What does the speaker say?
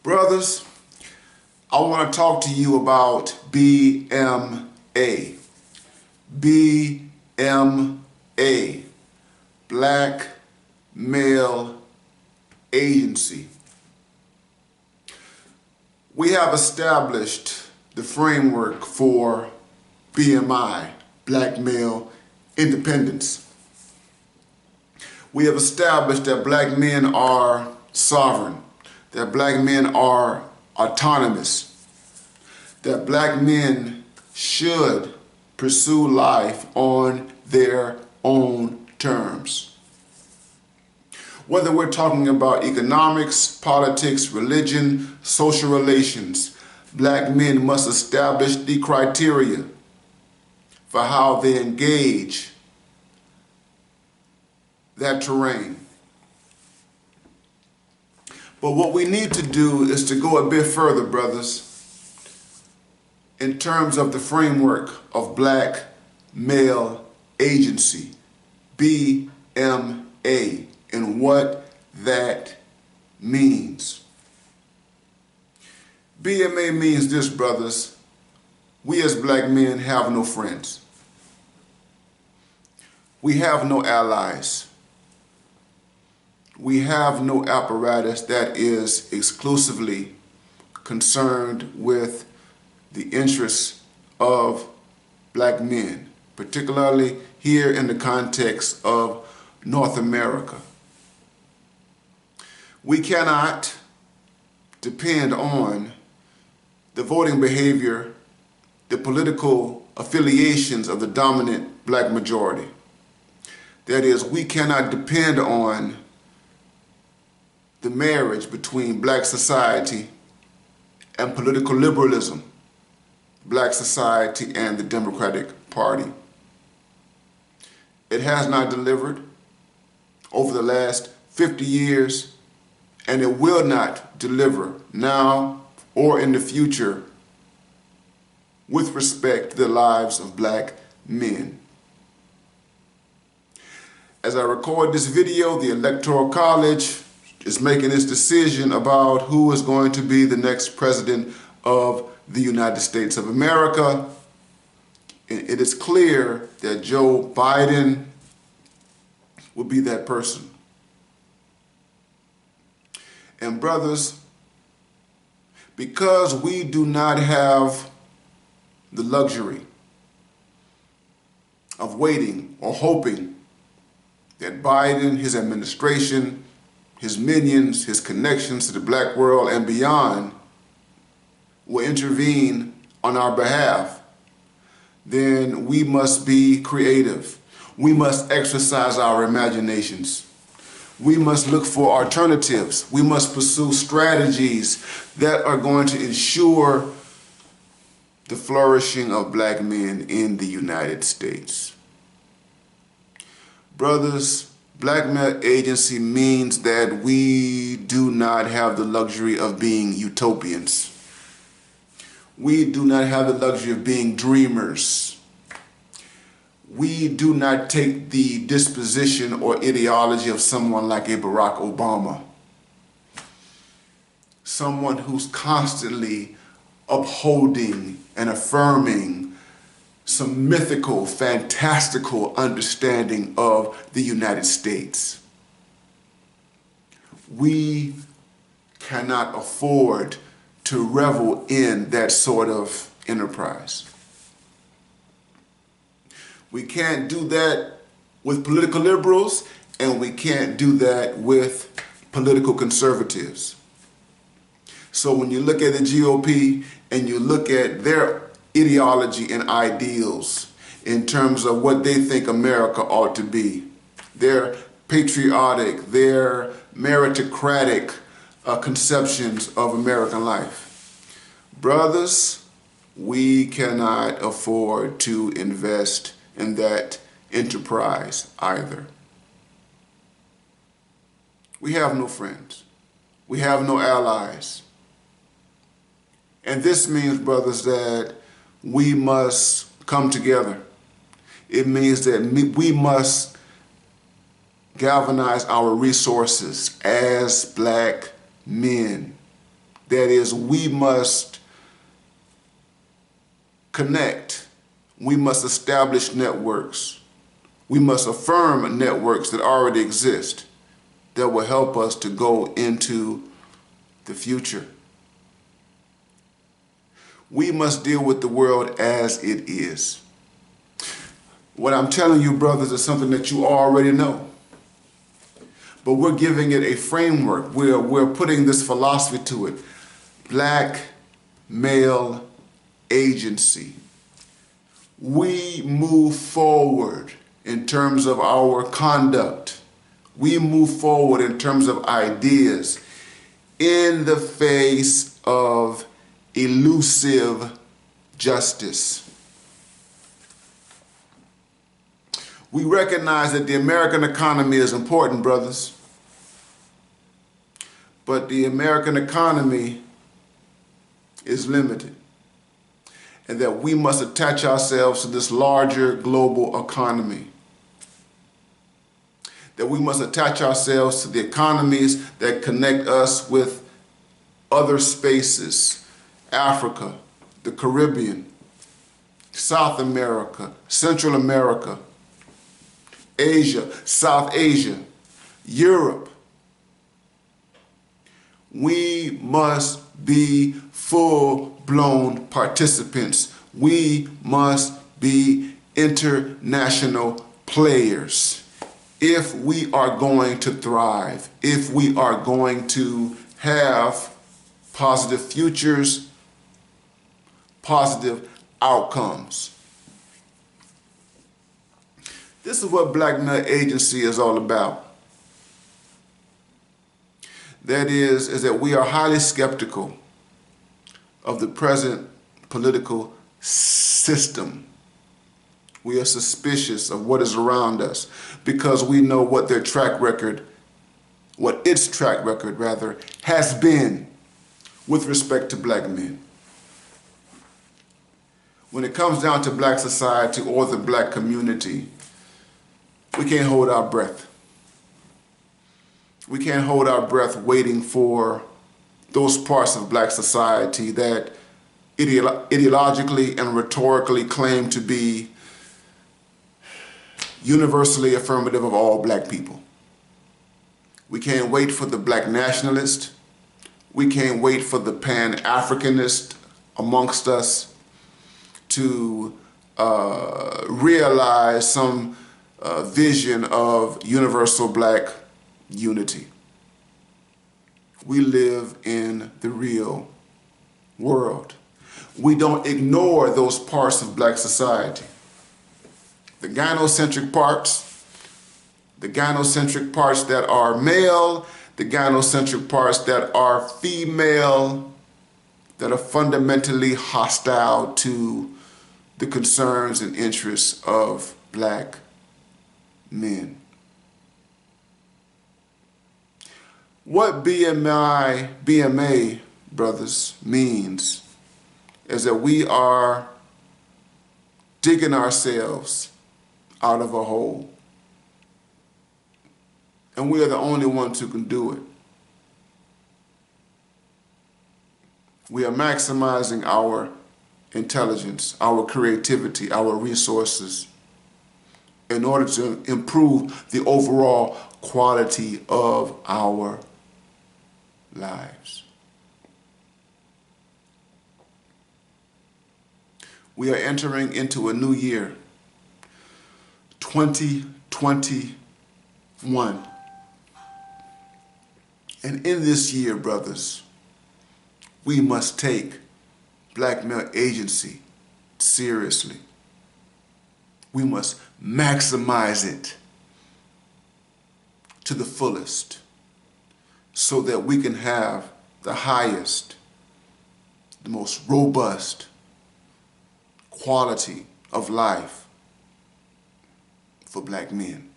Brothers, I want to talk to you about BMA. BMA, Black Male Agency. We have established the framework for BMI, Black Male Independence. We have established that black men are sovereign, that black men are autonomous, that black men should pursue life on their own terms. Whether we're talking about economics, politics, religion, social relations, black men must establish the criteria for how they engage that terrain. But what we need to do is to go a bit further, brothers, in terms of the framework of Black Male Agency, BMA, and what that means. BMA means this, brothers: we as black men have no friends. We have no allies. We have no apparatus that is exclusively concerned with the interests of black men, particularly here in the context of North America. We cannot depend on the voting behavior, the political affiliations of the dominant black majority. That is, we cannot depend on the marriage between black society and political liberalism, black society and the Democratic Party. It has not delivered over the last 50 years, and it will not deliver now or in the future with respect to the lives of black men. As I record this video, the Electoral College is making its decision about who is going to be the next president of the United States of America. And it is clear that Joe Biden will be that person. And brothers, because we do not have the luxury of waiting or hoping that Biden, his administration, his minions, his connections to the black world and beyond will intervene on our behalf, then we must be creative. We must exercise our imaginations. We must look for alternatives. We must pursue strategies that are going to ensure the flourishing of black men in the United States. Brothers, Black Male Agency means that we do not have the luxury of being utopians. We do not have the luxury of being dreamers. We do not take the disposition or ideology of someone like a Barack Obama, someone who's constantly upholding and affirming some mythical, fantastical understanding of the United States. We cannot afford to revel in that sort of enterprise. We can't do that with political liberals, and we can't do that with political conservatives. So when you look at the GOP and you look at their ideology and ideals in terms of what they think America ought to be, their patriotic, their meritocratic conceptions of American life. Brothers, we cannot afford to invest in that enterprise either. We have no friends. We have no allies. And this means, brothers, that we must come together. It means that we must galvanize our resources as black men That is, we must connect. We must establish networks. We must affirm networks that already exist that will help us to go into the future. We must deal with the world as it is. What I'm telling you, brothers, is something that you already know. But we're giving it a framework. We're putting this philosophy to it. Black male agency. We move forward in terms of our conduct. We move forward in terms of ideas in the face of elusive justice. We recognize that the American economy is important, brothers. But the American economy is limited. And that we must attach ourselves to this larger global economy. That we must attach ourselves to the economies that connect us with other spaces. Africa, the Caribbean, South America, Central America, Asia, South Asia, Europe. We must be full-blown participants. We must be international players if we are going to thrive, if we are going to have positive futures, positive outcomes. This is what Black Male Agency is all about. That is that we are highly skeptical of the present political system. We are suspicious of what is around us because we know what its track record has been with respect to black men. When it comes down to black society or the black community, we can't hold our breath. We can't hold our breath waiting for those parts of black society that ideologically and rhetorically claim to be universally affirmative of all black people. We can't wait for the black nationalist. We can't wait for the Pan-Africanist amongst us to realize some vision of universal black unity. We live in the real world. We don't ignore those parts of black society. The gynocentric parts that are male, the gynocentric parts that are female, that are fundamentally hostile to the concerns and interests of black men. What BMA, brothers, means is that we are digging ourselves out of a hole. And we are the only ones who can do it. We are maximizing our intelligence, our creativity, our resources in order to improve the overall quality of our lives. We are entering into a new year, 2021. And in this year, brothers, we must take black male agency seriously. We must maximize it to the fullest so that we can have the highest, the most robust quality of life for black men.